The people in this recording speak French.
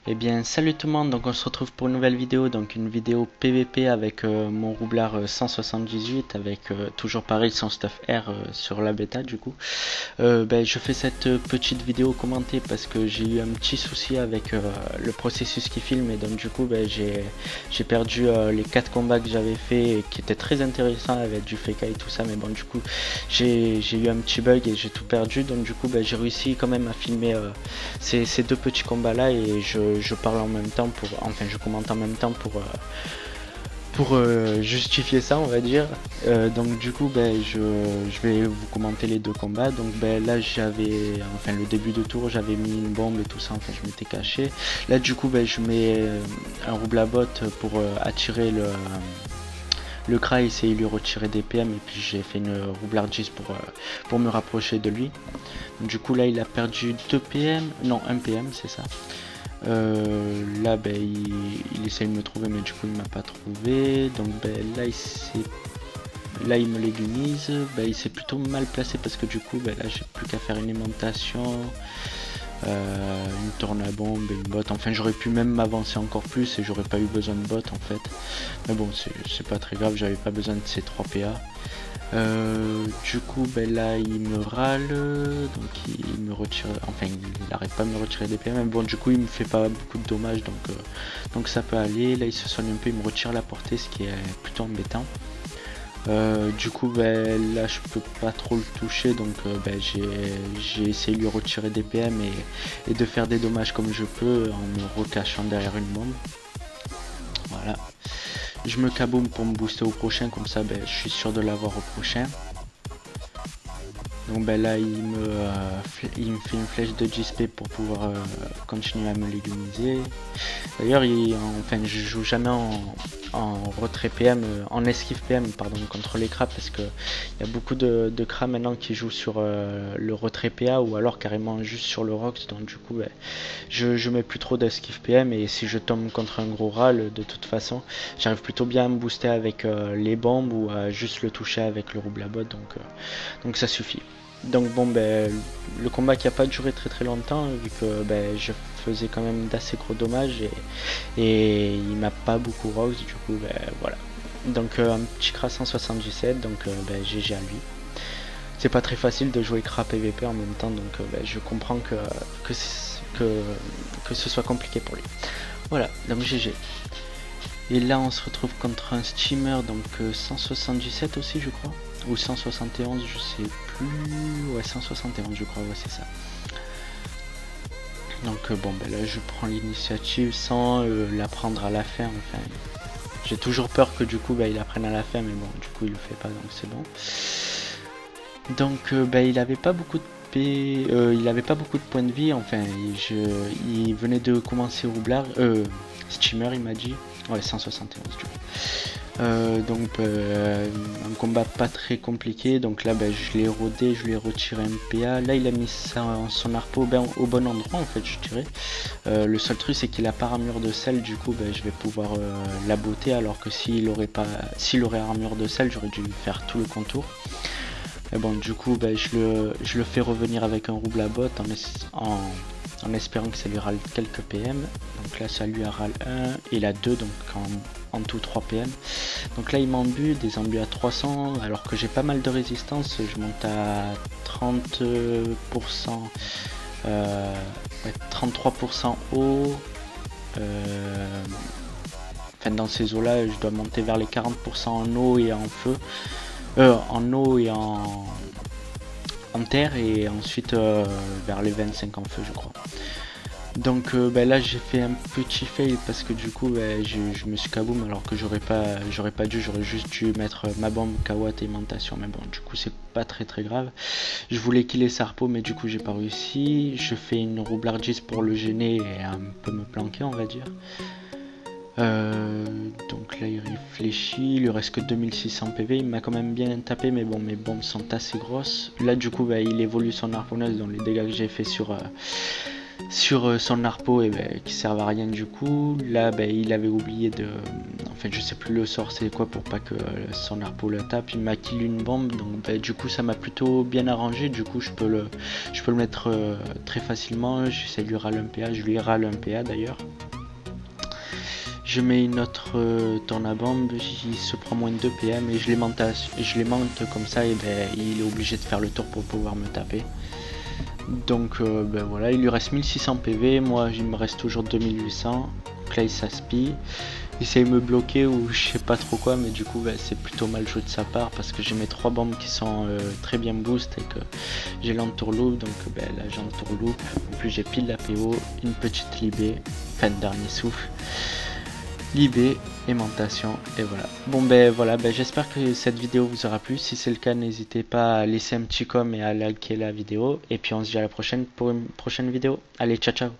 Eh bien, salut tout le monde, donc on se retrouve pour une nouvelle vidéo, donc une vidéo PVP avec mon roublard 178 avec toujours pareil son stuff R sur la bêta du coup. Je fais cette petite vidéo commentée parce que j'ai eu un petit souci avec le processus qui filme et donc du coup j'ai perdu les 4 combats que j'avais fait et qui étaient très intéressants avec du fake et tout ça, mais bon du coup j'ai eu un petit bug et j'ai tout perdu, donc du coup j'ai réussi quand même à filmer ces deux petits combats là et je parle en même temps je commente en même temps pour justifier ça on va dire. Donc du coup je vais vous commenter les deux combats. Donc là j'avais le début de tour, j'avais mis une bombe et tout ça, enfin je m'étais caché. Là du coup je mets un rouble à botte pour attirer le Kra, essayer de lui retirer des PM, et puis j'ai fait une roublardise pour me rapprocher de lui. Donc, du coup là il a perdu 2 PM, non 1 PM c'est ça. Là il essaie de me trouver mais du coup il m'a pas trouvé. Donc là il me légumise. Il s'est plutôt mal placé parce que du coup là j'ai plus qu'à faire une aimantation, une tourne à bombe et une botte. Enfin j'aurais pu même m'avancer encore plus et j'aurais pas eu besoin de botte en fait. Mais bon c'est pas très grave, j'avais pas besoin de ces 3 PA. Du coup là il me râle, donc il me retire, enfin il arrête pas de me retirer des PM, mais bon du coup il me fait pas beaucoup de dommages, donc ça peut aller. Là il se soigne un peu, il me retire la portée, ce qui est plutôt embêtant. Du coup là je peux pas trop le toucher, donc j'ai essayé de lui retirer des PM et de faire des dommages comme je peux en me recachant derrière une bombe. Voilà, je me kaboom pour me booster au prochain, comme ça je suis sûr de l'avoir au prochain. Donc là il me fait une flèche de GSP pour pouvoir continuer à me légumiser. D'ailleurs je joue jamais en retrait PM, en esquive PM pardon, contre les cras, parce que il y a beaucoup de cras maintenant qui jouent sur le retrait PA ou alors carrément juste sur le Rox. Donc du coup je mets plus trop d'esquive PM, et si je tombe contre un gros râle, de toute façon j'arrive plutôt bien à me booster avec les bombes ou à juste le toucher avec le rouble à botte, donc ça suffit. Donc le combat qui a pas duré très longtemps, vu que je faisais quand même d'assez gros dommages et il m'a pas beaucoup rose, du coup voilà. Donc un petit Kra 177, donc GG à lui. C'est pas très facile de jouer Kra PVP en même temps, donc je comprends que ce soit compliqué pour lui. Voilà, donc GG. Et là on se retrouve contre un steamer, donc 177 aussi je crois, ou 171 je sais plus, ouais 171 je crois, ouais c'est ça. Donc là je prends l'initiative sans la prendre à la fin, enfin j'ai toujours peur que du coup il la prenne à la fin, mais bon du coup il le fait pas, donc c'est bon. Donc il avait pas beaucoup de il avait pas beaucoup de points de vie, enfin il venait de commencer roublard, steamer il m'a dit, ouais 171 du coup. Donc un combat pas très compliqué. Donc là je l'ai rodé, je lui ai retiré un PA. Là il a mis son harpo au bon endroit en fait, je dirais. Le seul truc c'est qu'il a pas armure de sel, du coup je vais pouvoir la botter, alors que s'il aurait armure de sel, j'aurais dû faire tout le contour. Mais bon du coup je le fais revenir avec un rouble à botte en espérant que ça lui râle quelques PM. Donc là ça lui a râle 1 et la 2, donc en tout 3 PM. Donc là il m'embue, des embus à 300 alors que j'ai pas mal de résistance, je monte à 30%, 33% haut. Dans ces eaux là je dois monter vers les 40% en eau et en feu, en eau et en terre, et ensuite vers les 25 en feu je crois. Donc là j'ai fait un petit fail parce que du coup je me suis kaboom alors que j'aurais pas dû, j'aurais juste dû mettre ma bombe Kawat et aimantation, mais bon du coup c'est pas très grave. Je voulais qu'il ait sa repo, mais du coup j'ai pas réussi. Je fais une roublardise pour le gêner et un peu me planquer on va dire. Donc là il réfléchit, il lui reste que 2600 PV, il m'a quand même bien tapé, mais bon mes bombes sont assez grosses. Là du coup il évolue son harponneuse, donc les dégâts que j'ai fait sur sur son harpo et qui servent à rien du coup. Là il avait oublié de, en fait je sais plus le sort c'est quoi pour pas que son harpo le tape. Il m'a kill une bombe, donc du coup ça m'a plutôt bien arrangé. Du coup je peux le mettre très facilement. J'essaie de lui râler un PA, je lui râle un PA d'ailleurs. Je mets une autre tornabombe, il se prend moins de 2 PM et je les monte comme ça et il est obligé de faire le tour pour pouvoir me taper. Donc voilà, il lui reste 1600 PV, moi il me reste toujours 2800. Donc là il s'aspille, il essaye de me bloquer ou je sais pas trop quoi, mais du coup c'est plutôt mal joué de sa part parce que j'ai mes 3 bombes qui sont très bien boost et que j'ai l'entourloupe, donc là j'ai l'entourloupe. En plus j'ai pile la PO, une petite libé, fin de dernier souffle. Libé, aimantation et voilà. Bon voilà, j'espère que cette vidéo vous aura plu. Si c'est le cas, n'hésitez pas à laisser un petit com et à liker la vidéo. Et puis on se dit à la prochaine pour une prochaine vidéo. Allez, ciao ciao.